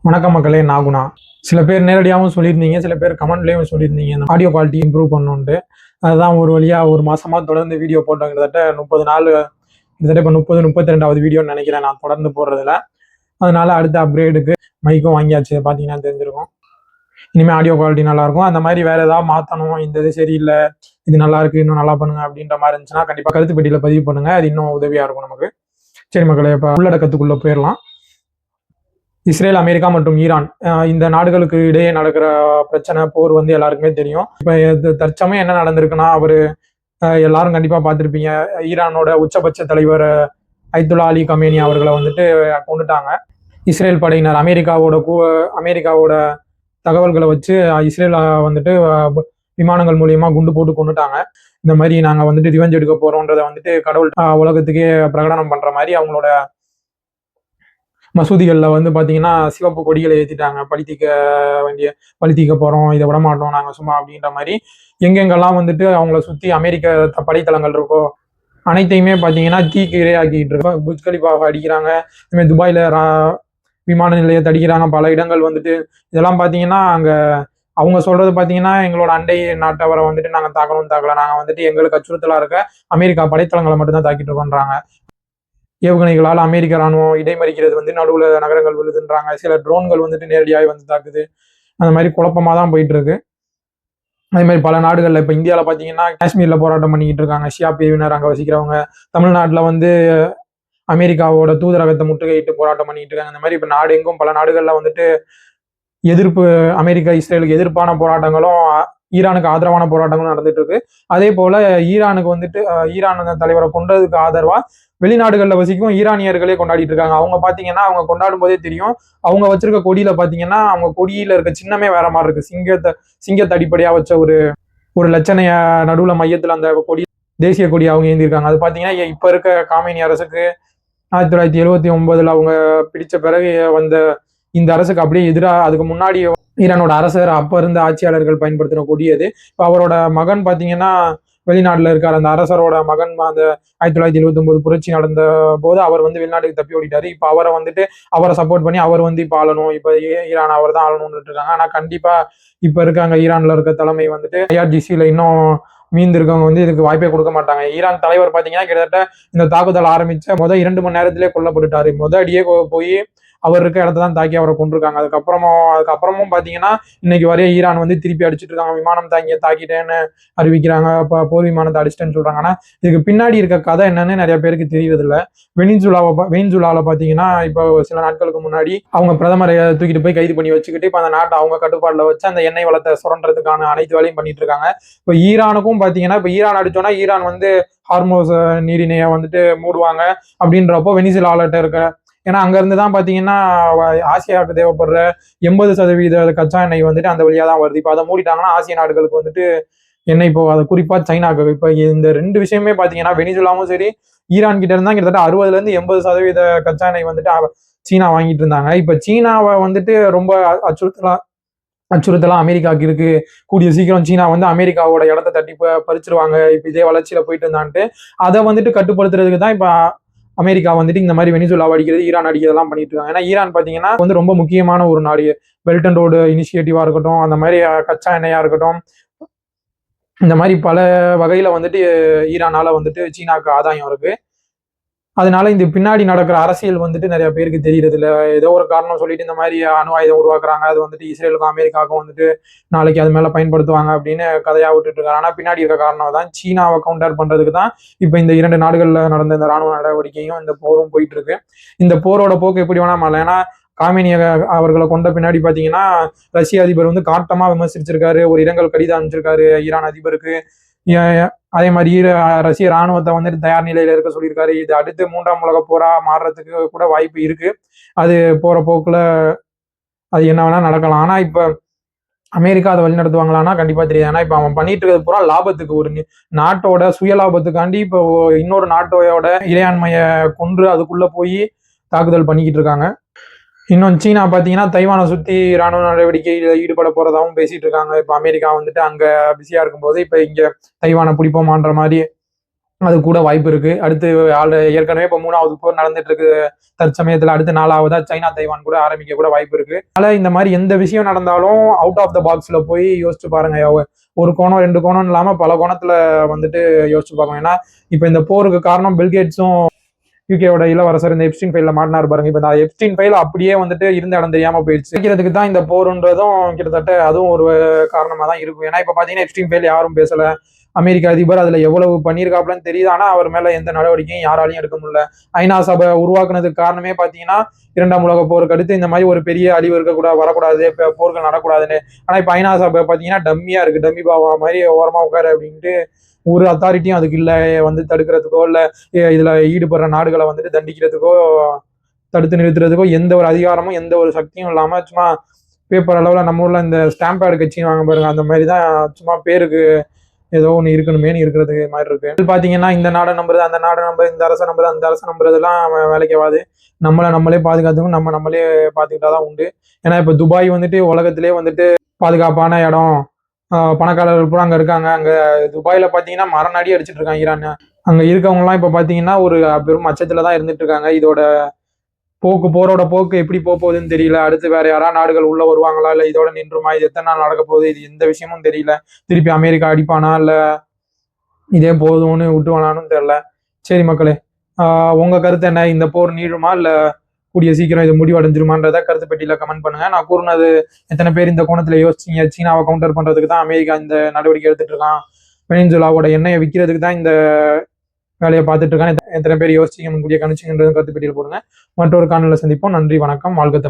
வணக்கம் மக்களே, நான் குணா. சில பேர் நேரடியாகவும் சொல்லியிருந்தீங்க, சில பேர் கமெண்ட்லேயும் சொல்லியிருந்தீங்க இந்த ஆடியோ குவாலிட்டி இம்ப்ரூவ் பண்ணணுன்ட்டு. அதுதான் ஒரு வழியாக ஒரு மாசமா தொடர்ந்து வீடியோ போட்டோம். கிட்டத்தட்ட 30 நாள், கிட்டத்தட்ட இப்போ 32வது வீடியோன்னு நினைக்கிறேன் நான் தொடர்ந்து போடுறதுல. அதனால அடுத்த அப்கிரேடுக்கு மைக்கும் வாங்கியாச்சு, பார்த்தீங்கன்னா தெரிஞ்சிருக்கும். இனிமேல் ஆடியோ குவாலிட்டி நல்லாயிருக்கும். அந்த மாதிரி வேறு ஏதாவது மாற்றணும், இந்த இது சரியில்லை, இது நல்லா இருக்குது, இன்னும் நல்லா பண்ணுங்க அப்படின்ற மாதிரி இருந்துச்சுன்னா கண்டிப்பாக கருத்து பெட்டியில் பதிவு பண்ணுங்கள். அது இன்னும் உதவியாக இருக்கும் நமக்கு. சரி மக்களே, இப்போ உள்ளடக்கத்துக்குள்ளே போயிடலாம். இஸ்ரேல், அமெரிக்கா மற்றும் ஈரான் இந்த நாடுகளுக்கு இடையே நடக்கிற பிரச்சனை, போர் வந்து எல்லாருக்குமே தெரியும். இப்போ தற்சமயம் என்ன நடந்திருக்குன்னா, எல்லாரும் கண்டிப்பாக பார்த்துருப்பீங்க. ஈரானோட உச்சபட்ச தலைவர் ஐத்துல்லா அலி கமேனி அவர்களை வந்துட்டு கொண்டுட்டாங்க. இஸ்ரேல் படையினர் அமெரிக்காவோட தகவல்களை வச்சு இஸ்ரேல் வந்துட்டு விமானங்கள் மூலியமா குண்டு போட்டு கொண்டுட்டாங்க. இந்த மாதிரி நாங்கள் வந்துட்டு ரிவெஞ்ச் எடுக்க போறோன்றதை வந்துட்டு கடவுள் உலகத்துக்கே பிரகடனம் பண்ற மாதிரி அவங்களோட மசூதிகளில் வந்து பார்த்தீங்கன்னா சிவப்பு கொடிகளை ஏற்றிட்டாங்க. பழி தீக்க போகிறோம், இதை விட மாட்டோம் நாங்கள் சும்மா அப்படின்ற மாதிரி. எங்கெங்கெல்லாம் வந்துட்டு அவங்கள சுற்றி அமெரிக்க படைத்தளங்கள் இருக்கோ அனைத்தையுமே பார்த்தீங்கன்னா தீக்கு இரையாக்கிட்டு இருக்கோம். புர்ஜ் கலிஃபாவை அடிக்கிறாங்க, இதுமாதிரி துபாயில் விமான நிலையத்தை அடிக்கிறாங்க. பல இடங்கள் வந்துட்டு இதெல்லாம் பார்த்தீங்கன்னா அங்கே அவங்க சொல்றது பார்த்தீங்கன்னா எங்களோட அண்டை நாட்டவரை வந்துட்டு நாங்கள் தாக்கல, நாங்கள் வந்துட்டு எங்களுக்கு அச்சுறுத்தலாக இருக்க அமெரிக்கா படைத்தளங்களை மட்டும்தான் தாக்கிட்டு இருக்கோன்றாங்க. ஏவுகணைகளால் அமெரிக்க ராணுவம் இடைமறிக்கிறது வந்து நடுவில் நகரங்கள் விழுதுன்றாங்க. சில ட்ரோன்கள் வந்துட்டு நேரடியாக வந்து தாக்குது. அந்த மாதிரி குழப்பமாக தான் போயிட்டு இருக்கு. அதே மாதிரி பல நாடுகளில் இப்போ இந்தியாவில் பார்த்தீங்கன்னா காஷ்மீரில் போராட்டம் பண்ணிக்கிட்டு இருக்காங்க ஷியா பிரிவினர் அங்கே வசிக்கிறவங்க. தமிழ்நாட்டில் வந்து அமெரிக்காவோட தூதரகத்தை முற்றுகையிட்டு போராட்டம் பண்ணிட்டு இருக்காங்க. இந்த மாதிரி இப்போ நாடு எங்கும் பல நாடுகளில் வந்துட்டு அமெரிக்கா இஸ்ரேலுக்கு எதிர்ப்பான போராட்டங்களும் ஈரானுக்கு ஆதரவான போராட்டங்களும் நடந்துட்டு இருக்கு. அதே போல ஈரானுக்கு வந்துட்டு ஈரான் தலைவரை கொண்டதுக்கு ஆதரவா வெளிநாடுகளில் வசிக்கும் ஈரானியர்களே கொண்டாடிட்டு இருக்காங்க. அவங்க பாத்தீங்கன்னா அவங்க கொண்டாடும் போதே தெரியும், அவங்க வச்சிருக்க கொடியில பாத்தீங்கன்னா அவங்க கொடியில இருக்க சின்னமே வேற மாதிரி இருக்கு. சிங்கத்தை அடிப்படையா வச்ச ஒரு லட்சணைய நடுவுல மையத்துல அந்த கொடி, தேசிய கொடி அவங்க ஏந்திருக்காங்க. அது பாத்தீங்கன்னா இப்ப இருக்க காமேனி அரசுக்கு 1979 அவங்க பிடிச்ச பிறகு வந்த இந்த அரசுக்கு அப்படியே எதிராக, அதுக்கு முன்னாடி ஈரானோட அரசர் அப்ப இருந்த ஆட்சியாளர்கள் பயன்படுத்தின கொடி அது. இப்ப அவரோட மகன் பாத்தீங்கன்னா வெளிநாட்டுல இருக்கார். அந்த அரசரோட மகன் அந்த 1979 புரட்சி நடந்த போது அவர் வந்து வெளிநாட்டுக்கு தப்பி ஓடிட்டாரு. இப்ப அவரை சப்போர்ட் பண்ணி அவர் வந்து இப்ப ஆளணும், இப்ப ஈரான் அவர் தான் ஆளணும்னு இருக்காங்க. ஆனா கண்டிப்பா இப்ப இருக்காங்க ஈரான்ல இருக்க தலைமை வந்துட்டு ஐஆர்ஜிசியில இன்னும் மீந்து இருக்கவங்க வந்து இதுக்கு வாய்ப்பே கொடுக்க மாட்டாங்க. ஈரான் தலைவர் பாத்தீங்கன்னா கிட்டத்தட்ட இந்த தாக்குதல் ஆரம்பிச்ச 2 மணி நேரத்திலே கொல்லப்பட்டுட்டாரு. அடியே போய் அவர் இருக்க இடத்த தான் தாக்கி அவரை கொண்டிருக்காங்க. அதுக்கப்புறமும் பாத்தீங்கன்னா இன்னைக்கு வரைய ஈரான் வந்து திருப்பி அடிச்சுட்டு இருக்காங்க. விமானம் தாக்கிட்டேன்னு அறிவிக்கிறாங்க, போர் விமானத்தை அடிச்சிட்டேன்னு சொல்றாங்க. ஆனா இதுக்கு பின்னாடி இருக்க கதை என்னன்னு நிறைய பேருக்கு தெரியறது இல்ல. வெனிசுலால பாத்தீங்கன்னா இப்போ சில நாட்களுக்கு முன்னாடி அவங்க பிரதமரை தூக்கிட்டு போய் கைது பண்ணி வச்சுக்கிட்டு இப்ப அந்த நாட்டை அவங்க கட்டுப்பாடுல வச்சு அந்த எண்ணெய் வளத்தை சுரண்டறதுக்கான அனைத்து வேலையும் பண்ணிட்டு இருக்காங்க. இப்ப ஈரானுக்கும் பாத்தீங்கன்னா இப்ப ஈரான் அடிச்சோன்னா ஈரான் வந்து ஹார்மோஸ் நீரிணையை வந்துட்டு மூடுவாங்க அப்படின்றப்போ வெனிசுலாவிட்ட இருக்க, ஏன்னா அங்க இருந்து தான் பாத்தீங்கன்னா ஆசியாவுக்கு தேவைப்படுற 80% கச்சா எண்ணெய் வந்துட்டு அந்த வழியா தான் வருது. இப்ப அதை மூடிட்டாங்கன்னா ஆசிய நாடுகளுக்கு வந்துட்டு எண்ணெய் போகாது, குறிப்பா சைனாக்கு. இப்ப இந்த 2 விஷயமே பாத்தீங்கன்னா வெனிசுலாவும் சரி ஈரான் கிட்ட இருந்தா கிட்டத்தட்ட 60% கச்சா எண்ணெய் வந்துட்டு சீனா வாங்கிட்டு இருந்தாங்க. இப்ப சீனாவை வந்துட்டு ரொம்ப அச்சுறுத்தலாம் அமெரிக்காவுக்கு இருக்கு. கூடிய சீக்கிரம் சீனா வந்து அமெரிக்காவோட இடத்த தட்டி பறிச்சிருவாங்க இப்ப இதே வளர்ச்சியில போயிட்டு இருந்தான்ட்டு. அதை வந்துட்டு கட்டுப்படுத்துறதுக்கு தான் இப்ப அமெரிக்கா வந்துட்டு இந்த மாதிரி வெனிசுலா அடிக்கிறது, ஈரான் அடிக்கிறதெல்லாம் பண்ணிட்டு இருக்காங்க. ஏன்னா ஈரான் பாத்தீங்கன்னா வந்து ரொம்ப முக்கியமான ஒரு நாடு. பெல்ட் அண்ட் ரோடு இனிஷியேட்டிவா இருக்கட்டும், அந்த மாதிரி கச்சா எண்ணெயா இருக்கட்டும், இந்த மாதிரி பல வகையில வந்துட்டு ஈரானால வந்துட்டு சீனாவுக்கு ஆதாயம் இருக்கு. அதனால இந்த பின்னாடி நடக்கிற அரசியல் வந்துட்டு நிறைய பேருக்கு தெரியறது இல்லை. ஏதோ ஒரு காரணம் சொல்லிட்டு இந்த மாதிரி அணு ஆயுதம் உருவாக்குறாங்க, அது வந்துட்டு இஸ்ரேலுக்கும் அமெரிக்காவுக்கும் வந்துட்டு நாளைக்கு அது மேல பயன்படுத்துவாங்க அப்படின்னு கதையா விட்டுட்டு இருக்காங்க. ஆனா பின்னாடி இருக்க காரணம் தான் சீனாவை கவுண்டர் பண்றதுக்கு தான் இப்ப இந்த 2 நாடுகள்ல நடந்த இந்த ராணுவ நடவடிக்கையும் இந்த போரும் போயிட்டு இருக்கு. இந்த போரோட போக்கு எப்படி வேணா மாறலாம். ஏன்னா காமினி அவர்களை கொண்ட பின்னாடி பாத்தீங்கன்னா ரஷ்ய அதிபர் வந்து காட்டமா விமர்சிச்சிருக்காரு, ஒரு இரங்கல் கடிதம் அனுப்பிச்சிருக்காரு ஈரான் அதிபருக்கு. அதே மாதிரி ரஷ்ய ராணுவத்தை வந்துட்டு தயார் நிலையில இருக்க சொல்லியிருக்காரு. இது அடுத்து 3ஆம் உலக போரா மாறுறதுக்கு கூட வாய்ப்பு இருக்கு. அது போற போக்குல அது என்ன வேணா நடக்கலாம். ஆனா இப்ப அமெரிக்கா அதை வழி நடத்துவாங்களான்னா கண்டிப்பா தெரியாது. ஏன்னா இப்ப அவன் பண்ணிட்டு இருக்கிறது பூரா லாபத்துக்கு, ஒரு நாட்டோட சுய லாபத்துக்காண்டி இப்போ இன்னொரு நாட்டோட இறையாண்மையை கொன்று அதுக்குள்ள போய் தாக்குதல் பண்ணிக்கிட்டு இருக்காங்க. இன்னும் சீனா பாத்தீங்கன்னா தைவானை சுத்தி ராணுவ நடவடிக்கையில் ஈடுபட போறதாவும் பேசிட்டு இருக்காங்க. இப்ப அமெரிக்கா வந்துட்டு அங்க பிஸியா இருக்கும்போது இப்ப இங்க தைவானை பிடிப்போமான்ற மாதிரி அது கூட வாய்ப்பு இருக்கு. அடுத்து ஏற்கனவே இப்போ 3வது போர் நடந்துட்டு இருக்கு தற்சமயத்துல. அடுத்து 4வதா சைனா தைவான் கூட ஆரம்பிக்க கூட வாய்ப்பு இருக்கு. அதனால இந்த மாதிரி எந்த விஷயம் நடந்தாலும் அவுட் ஆஃப் த பாக்ஸ்ல போய் யோசிச்சு பாருங்க. ஒரு கோணம் 2 கோணம் இல்லாம பல கோணத்துல வந்துட்டு யோசிச்சு பார்க்கணும். ஏன்னா இப்ப இந்த போருக்கு காரணம் பில்கேட்ஸும் யூகேவோட இளவரசர் இந்த எப்ஸ்டீன் ஃபைல்ல மாட்டினார் பாருங்க. இப்ப இந்த எப்ஸ்டீன் ஃபைல் அப்படியே வந்துட்டு இருந்த இடம் தெரியாம போயிடுச்சு. வைக்கிறதுக்கு தான் இந்த போருன்றதும் கிட்டத்தட்ட அதுவும் ஒரு காரணமா தான் இருக்கும். ஏன்னா இப்ப பாத்தீங்கன்னா எப்ஸ்டீன் ஃபைல் யாரும் பேசல. அமெரிக்க அதிபர் அதுல எவ்வளவு பண்ணியிருக்காப்லன்னு தெரியுது. ஆனா அவர் மேல எந்த நடவடிக்கையும் யாராலையும் எடுக்க முடியல. ஐநா சபை உருவாக்குனதுக்கு காரணமே பாத்தீங்கன்னா 2ஆம் உலக போருக்கு அடுத்து இந்த மாதிரி ஒரு பெரிய அழிவு இருக்கக்கூடாது, வரக்கூடாது, போர்கள் நடக்கூடாதுன்னு. ஆனா இப்ப ஐநா சபை பாத்தீங்கன்னா டம்மியா இருக்கு. டம்மி பாவா மாதிரி ஓரமா உட்காரு அப்படின்ட்டு ஒரு அத்தாரிட்டியும் அதுக்கு இல்லை. வந்து தடுக்கிறதுக்கோ இல்லை இதுல ஈடுபடுற நாடுகளை வந்துட்டு தண்டிக்கிறதுக்கோ தடுத்து நிறுத்துறதுக்கோ எந்த ஒரு அதிகாரமும் எந்த ஒரு சக்தியும் இல்லாம சும்மா பேப்பர் அளவில் நம்ம ஊர்ல இந்த ஸ்டாம்ப் பேட் கட்சின்னு வாங்க பாருங்க, அந்த மாதிரி தான் சும்மா பேருக்கு ஏதோ ஒன்று இருக்கணுமேனு இருக்கிறது மாதிரி இருக்கு. பாத்தீங்கன்னா இந்த நாடை நம்புறது, அந்த நாடை நம்புறது, இந்த அரசை நம்புறது, அந்த அரசை நம்புறதுலாம் வேலைக்கு ஆகாது. நம்மளே பாதுகாத்துக்கும் நம்மளே பார்த்துக்கிட்டாதான் உண்டு. ஏன்னா இப்ப துபாய் வந்துட்டு உலகத்திலே வந்துட்டு பாதுகாப்பான இடம், பணக்காரர்கள் பூரா அங்க இருக்காங்க. அங்க துபாயில பாத்தீங்கன்னா மரண அடி அடிச்சிட்டு இருக்காங்க ஈரான். அங்க இருக்கவங்க எல்லாம் இப்ப பாத்தீங்கன்னா ஒரு பெரும் அச்சத்துல தான் இருந்துட்டு இருக்காங்க. இதோட போரோட போக்கு எப்படி போகுதுன்னு தெரியல. அடுத்து வேற யாராவது நாடுகள் உள்ள வருவாங்களா, இல்ல இதோட நின்றுமா, இது எத்தனை நாள் நடக்க போகுது, இது எந்த விஷயமும் தெரியல. திருப்பி அமெரிக்கா அடிப்பானா இல்ல இதே போதும்னு விட்டுவானான்னு தெரியல. சரி மக்களே, உங்க கருத்து என்ன? இந்த போர் நீளுமா இல்ல கூடிய சீக்கிரம் இது முடிவடைஞ்சிருமான்றத கருத்து பெட்டியில கமெண்ட் பண்ணுங்க. நான் கூறினது எத்தனை பேர் இந்த கோணத்துல யோசிச்சீங்க? சீனாவை கவுண்டர் பண்றதுக்கு தான் அமெரிக்கா இந்த நடவடிக்கை எடுத்துட்டு இருக்கான், வெனிசுலாவோட எண்ணெயை விற்கிறதுக்கு தான் இந்த வேலையை பார்த்துட்டு இருக்கான், எத்தனை பேர் யோசிச்சீங்க, கூடிய கணிச்சிங்கன்றது கருத்து பெட்டியில் போடுங்க. மற்றொரு காணொலியில் சந்திப்போம். நன்றி, வணக்கம், வாழ்க தமிழ்.